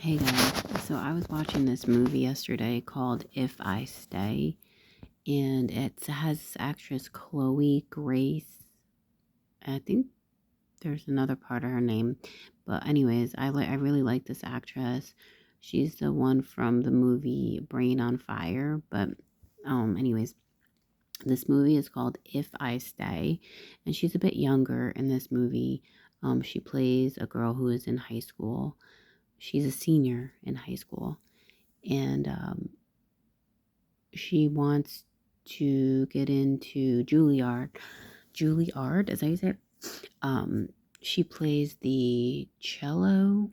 Hey guys, so I was watching this movie yesterday called If I Stay, and it has this actress Chloe Grace. I think there's another part of her name, but anyways, I really like this actress. She's the one from the movie Brain on Fire, but anyways, this movie is called If I Stay, and she's a bit younger in this movie. She plays a girl who is in high school. She's a senior in high school, and she wants to get into Juilliard. Juilliard, is that how you say it? Um, she plays the cello,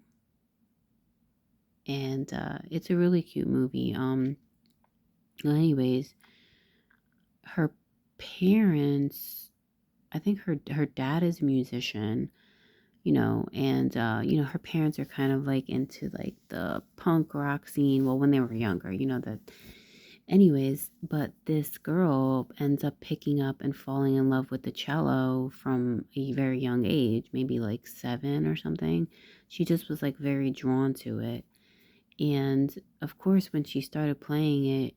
and it's a really cute movie. Well, anyways, her parents, I think her dad is a musician, and her parents are kind of like into like the punk rock scene. Well, when they were younger, that. Anyways, but this girl ends up picking up and falling in love with the cello from a very young age, maybe like 7 or something. She just was like very drawn to it. And of course, when she started playing it,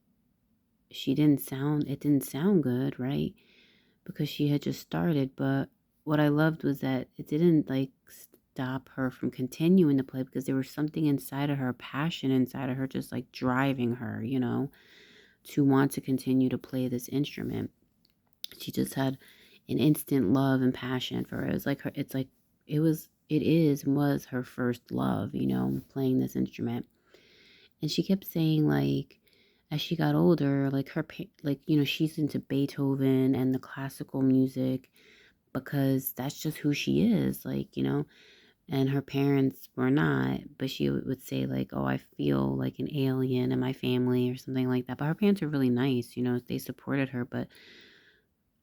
it didn't sound good, right? Because she had just started. But what I loved was that it didn't like stop her from continuing to play because there was something inside of her, passion inside of her, just like driving her, to want to continue to play this instrument. She just had an instant love and passion for it. It was like it is and was her first love, playing this instrument. And she kept saying like as she got older, like she's into Beethoven and the classical music because that's just who she is, and her parents were not, but she would say like, "Oh, I feel like an alien in my family," or something like that. But her parents are really nice, they supported her, but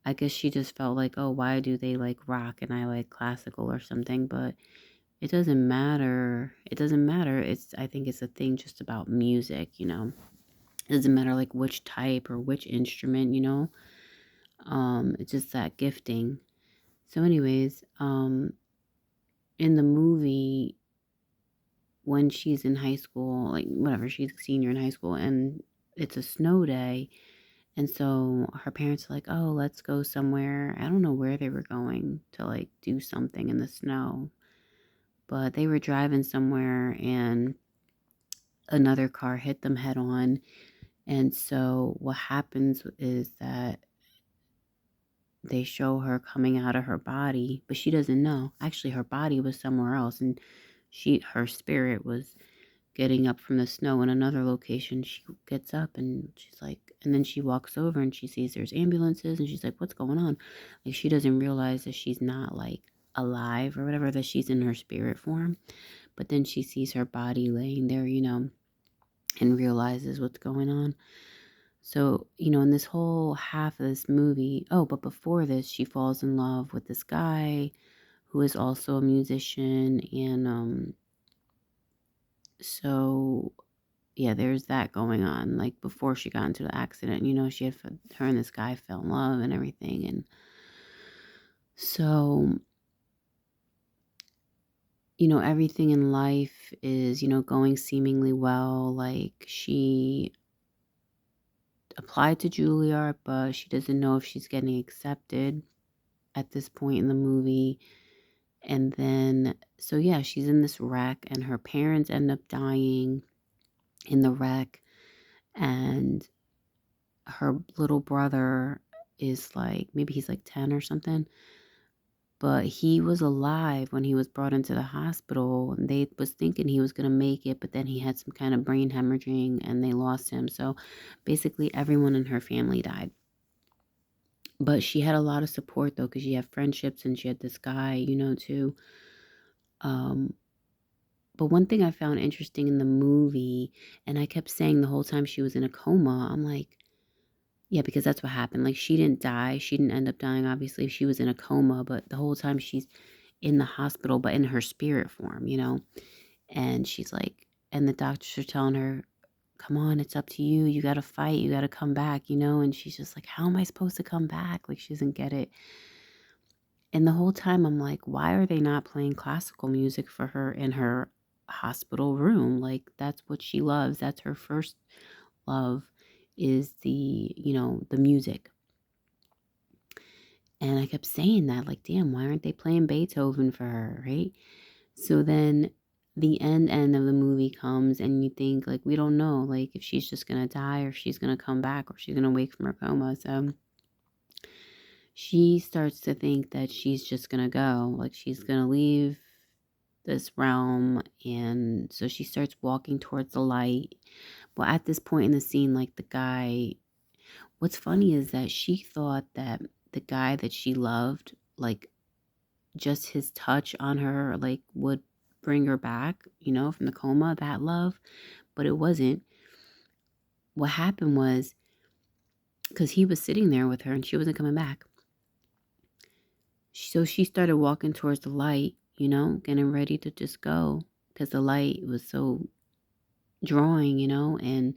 I guess she just felt like, "Oh, why do they like rock and I like classical or something?" But it doesn't matter. It doesn't matter. I think it's a thing just about music. It doesn't matter like which type or which instrument. It's just that gifting. So anyways, in the movie when she's in high school, like whatever, she's a senior in high school and it's a snow day. And so her parents are like, "Oh, let's go somewhere." I don't know where they were going to like do something in the snow, but they were driving somewhere and another car hit them head on. And so what happens is that they show her coming out of her body, but she doesn't know. Actually, her body was somewhere else and her spirit was getting up from the snow in another location. She gets up and she's like, and then she walks over and she sees there's ambulances and she's like, "What's going on?" Like she doesn't realize that she's not like alive or whatever, that she's in her spirit form. But then she sees her body laying there, and realizes what's going on. So, in this whole half of this movie, oh, but before this, she falls in love with this guy who is also a musician. And so yeah, there's that going on. Like before she got into the accident, she had her and this guy fell in love and everything. And so, everything in life is, going seemingly well. Like she applied to Juilliard, but she doesn't know if she's getting accepted at this point in the movie. And then, so yeah, she's in this wreck, and her parents end up dying in the wreck. And her little brother is like, maybe he's like 10 or something, but he was alive when he was brought into the hospital, and they was thinking he was going to make it, but then he had some kind of brain hemorrhaging and they lost him. So basically everyone in her family died. But she had a lot of support though, because she had friendships and she had this guy, too. Um, but one thing I found interesting in the movie, and I kept saying the whole time she was in a coma, I'm like, yeah, because that's what happened. Like she didn't die. She didn't end up dying, obviously. She was in a coma, but the whole time she's in the hospital, but in her spirit form. And she's like, and the doctors are telling her, "Come on, it's up to you. You got to fight. You got to come back. And she's just like, "How am I supposed to come back?" Like she doesn't get it. And the whole time I'm like, why are they not playing classical music for her in her hospital room. Like, that's what she loves. That's her first love, is the music. And I kept saying that, like, damn, why aren't they playing Beethoven for her, right? So then the end of the movie comes, and you think, like, we don't know, like, if she's just gonna die, or if she's gonna come back, or if she's gonna wake from her coma. So she starts to think that she's just gonna go, like, she's gonna leave this realm. And so she starts walking towards the light. Well, at this point in the scene, like, the guy, what's funny is that she thought that the guy that she loved, like, just his touch on her, like, would bring her back, from the coma, that love. But it wasn't. What happened was, because he was sitting there with her and she wasn't coming back. So she started walking towards the light, getting ready to just go, because the light was so drawing, and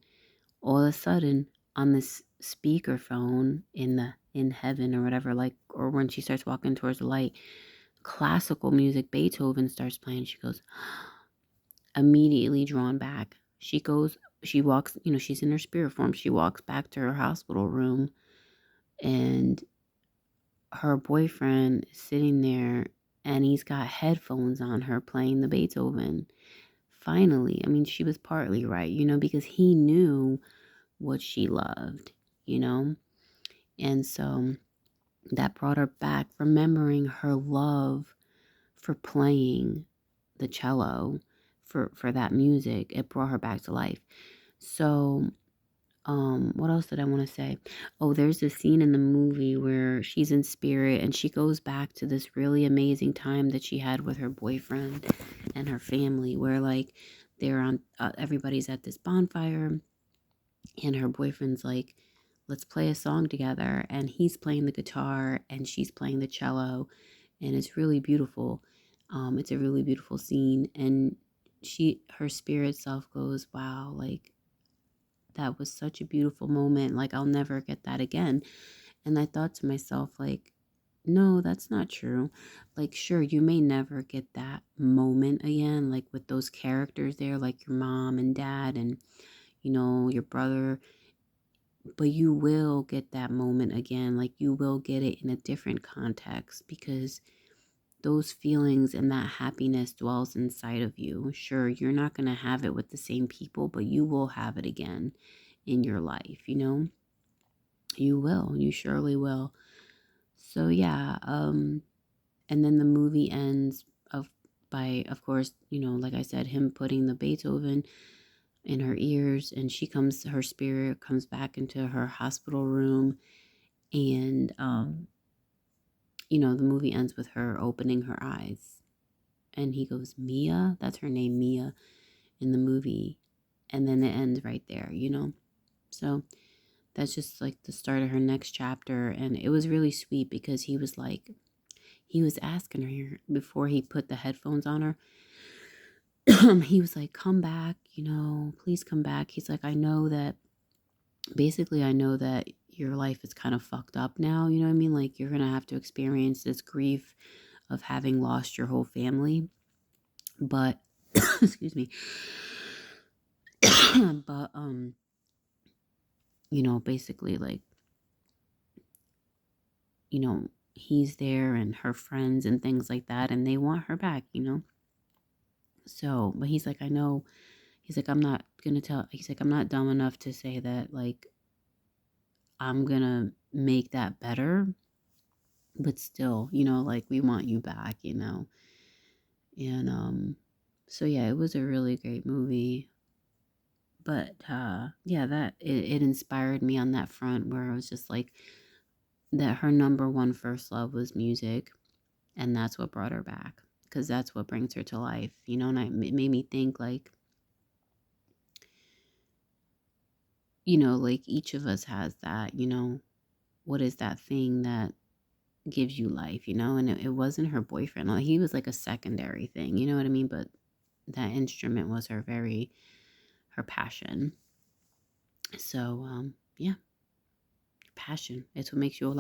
all of a sudden, on this speakerphone in heaven or whatever, like, or when she starts walking towards the light, classical music, Beethoven starts playing. She goes, immediately drawn back. She walks, she's in her spirit form. She walks back to her hospital room, and her boyfriend is sitting there, and he's got headphones on her playing the Beethoven. Finally, I mean, she was partly right, because he knew what she loved, you know? And so that brought her back, remembering her love for playing the cello, for that music. It brought her back to life. So, what else did I want to say? Oh, there's a scene in the movie where she's in spirit and she goes back to this really amazing time that she had with her boyfriend and her family, where, like, they're on, everybody's at this bonfire, and her boyfriend's like, let's play a song together, and he's playing the guitar and she's playing the cello, and it's really beautiful. It's a really beautiful scene, and her spirit self goes, wow, like, that was such a beautiful moment, like, I'll never get that again. And I thought to myself, like, no, that's not true. Like, sure, you may never get that moment again, like, with those characters there, like your mom and dad and, your brother, but you will get that moment again. Like, you will get it in a different context, because those feelings and that happiness dwells inside of you. Sure, you're not going to have it with the same people, but you will have it again in your life, You will. You surely will. So yeah, and then the movie ends by, of course, like I said, him putting the Beethoven in her ears, and her spirit comes back into her hospital room. And the movie ends with her opening her eyes, and he goes, Mia, that's her name, Mia, in the movie. And then it ends right there. So that's just like the start of her next chapter. And it was really sweet, because he was asking her before he put the headphones on her. He was like, come back, please come back. He's like, I know that your life is kind of fucked up now. You know what I mean? Like, you're going to have to experience this grief of having lost your whole family. But, excuse me. But, basically, like, he's there, and her friends and things like that, and they want her back. So, but he's like, I know, he's like, he's like, I'm not dumb enough to say that, like, I'm gonna make that better, but still, like, we want you back, and, so yeah, it was a really great movie. But, yeah, that, it inspired me on that front, where I was just like, that her number one first love was music, and that's what brought her back, because that's what brings her to life, and it made me think, like, like, each of us has that, what is that thing that gives you life, and it wasn't her boyfriend. Like, he was like a secondary thing, you know what I mean? But that instrument was her passion. So, yeah, passion, it's what makes you alive.